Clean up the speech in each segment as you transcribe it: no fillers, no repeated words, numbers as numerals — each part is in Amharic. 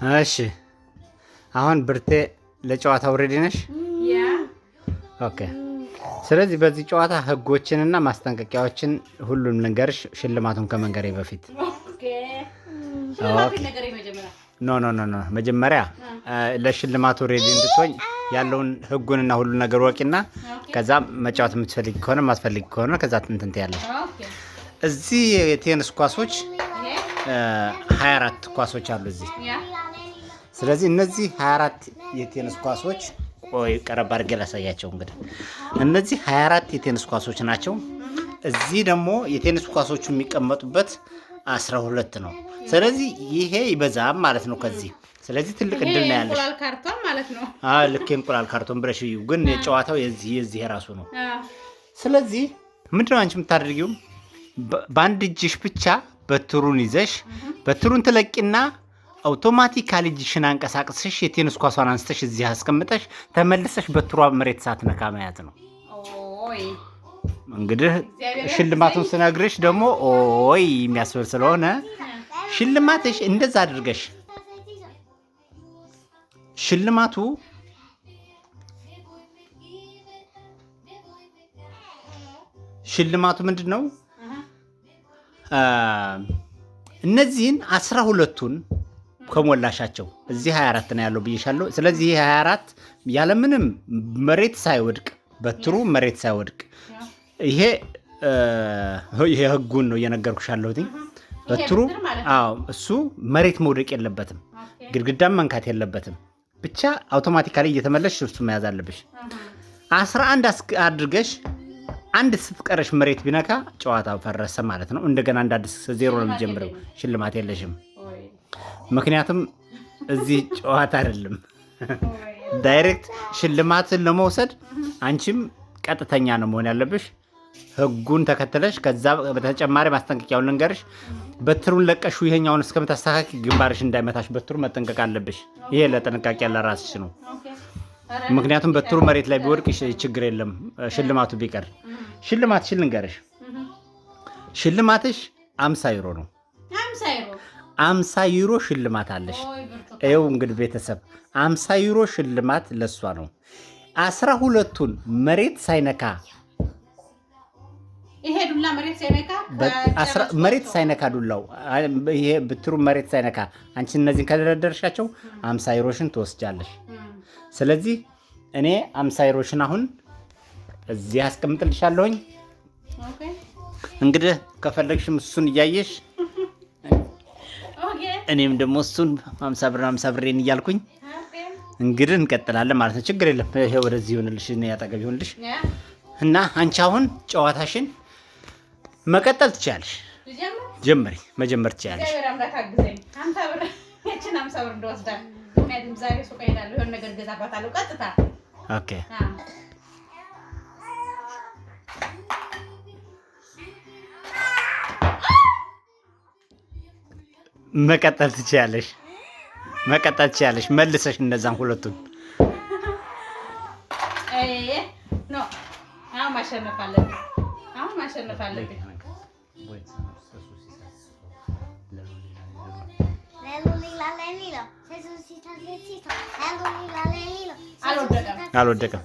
እሺ አሁን ብርቴ ለጨዋታው ሬዲ ነሽ? ያ ኦኬ። ስለዚህ በዚህ ጨዋታ ህጎችንና ማስጠንቀቂያዎችን ሁሉም ልንገርሽ ሽልማቱን ከመንገሬ በፊት። ኦኬ ሽልማቱ ነገር መጀመሪያ ኖ መጀመሪያ ለሽልማቱ ሬዲ እንድትሆኝ ያለውን ህጉንና ሁሉ ነገር ወቂና ከዛ መጫወት የምትፈልጊ ከሆነ ማስፈልጊ ከሆነ ከዛ እንትን ትያለሽ። ኦኬ እዚህ የቴኒስ ኳሶች 24 ኳሶች አሉ እዚህ። ያ ስለዚህ እነዚህ 24 የቴኒስ ኳሶች ቆይ ቀረብ አድርጌ ላሳያቸው። እንግዲህ እነዚህ 24 የቴኒስ ኳሶች ናቸው። እዚህ ደግሞ የቴኒስ ኳሶቹ የሚቀመጡበት 12 ነው። ስለዚህ ይሄ ይበዛም ማለት ነው ከዚህ። ስለዚህ ትልቅ እድል ነው ያለሽ። እንቁላል ካርቶን ማለት ነው። ልክ እንቁላል ካርቶን ብለሽ እዩ። ግን የጨዋታው የዚህ የራሱ ነው። ስለዚህ ምንድነው አንቺ የምታደርጊው? በአንድ እጅሽ ብቻ በትሩን ይዘሽ በትሩን ትለቂና አውቶማቲካሊ እጅሽን አንቀሳቅሰሽ የቴኒስ ኳሷን አንስተሽ እዚህ አስቀምጠሽ ተመልሰሽ በትሯ መሬት ሳትነካ መያዝ ነው። ኦይ እንግዲህ ሽልማቱን ስነግርሽ ደግሞ ኦይ የሚያስብል ስለሆነ ሽልማትሽ እንደዛ አድርገሽ ሽልማቱ ምንድን ነው? እነዚህን 12ቱን ከሞላሻቸው እዚህ 24 ነው ያለው ብዬሻለሁ። ስለዚህ ይሄ 24 ያለምንም መሬት ሳይወድቅ በትሩ መሬት ሳይወድቅ ይሄ ህጉን ነው እየነገርኩሽ ያለሁት። በትሩ እሱ መሬት መውደቅ የለበትም፣ ግድግዳም መንካት የለበትም። ብቻ አውቶማቲካሊ እየተመለሽ እሱ መያዝ አለብሽ። 11 አድርገሽ አንድ ስትቀረሽ መሬት ቢነካ ጨዋታው ፈረሰ ማለት ነው። እንደገና አንድ አዲስ ዜሮ ነው የሚጀምረው። ሽልማት የለሽም። ምክንያቱም እዚህ ጨዋታ አይደለም። ዳይሬክት ሽልማትን ለመውሰድ አንቺም ቀጥተኛ ነው መሆን ያለብሽ፣ ህጉን ተከትለሽ። ከዛ በተጨማሪ ማስጠንቀቂያውን ልንገርሽ። በትሩን ለቀሹ ይሄኛውን እስከምታስተካክል ግንባርሽ እንዳይመታሽ በትሩ መጠንቀቅ አለብሽ። ይሄ ለጥንቃቄ ለራስሽ ነው። ምክንያቱም በትሩ መሬት ላይ ቢወድቅ ችግር የለም፣ ሽልማቱ ቢቀር። ሽልማትሽን ልንገርሽ። ሽልማትሽ 50 ዩሮ ነው። 50 ዩሮ ሽልማት አለሽ። ይኸው እንግዲህ ቤተሰብ 50 ዩሮ ሽልማት ለሷ ነው። 12ቱን መሬት ሳይነካ ይሄ ዱላ መሬት ሳይነካ ዱላው ይሄ ብትሩ መሬት ሳይነካ አንቺ እነዚህን ከደረደርሻቸው 50 ዩሮሽን ትወስጃለሽ። ስለዚህ እኔ 50 ዩሮሽን አሁን እዚህ አስቀምጥልሻለሁኝ። እንግዲህ ከፈለግሽም እሱን እያየሽ እኔም ደግሞ እሱን 50 ብሬን እያልኩኝ እንግዲህ እንቀጥላለን ማለት ነው። ችግር የለም። ይሄ ወደዚህ ይሁንልሽ፣ እኔ ያጠገብ ይሁንልሽ እና አንቺ አሁን ጨዋታሽን መቀጠል ትችያለሽ። መጀመር ትችያለሽ። ኦኬ መቀጠል ትችያለሽ። መልሰሽ እነዛን ሁለቱን ማሸነፍ አለብኝ። አልወደቀም።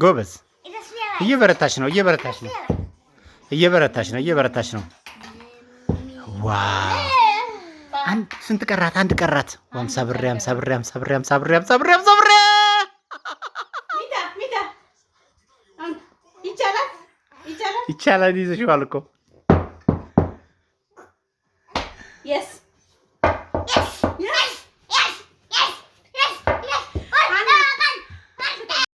ጎበዝ። እየበረታች ነው። ዋው! ስንት ቀራት? አንድ ቀራት። 50 ብር ይቻላል። ይዘሽዋል እኮ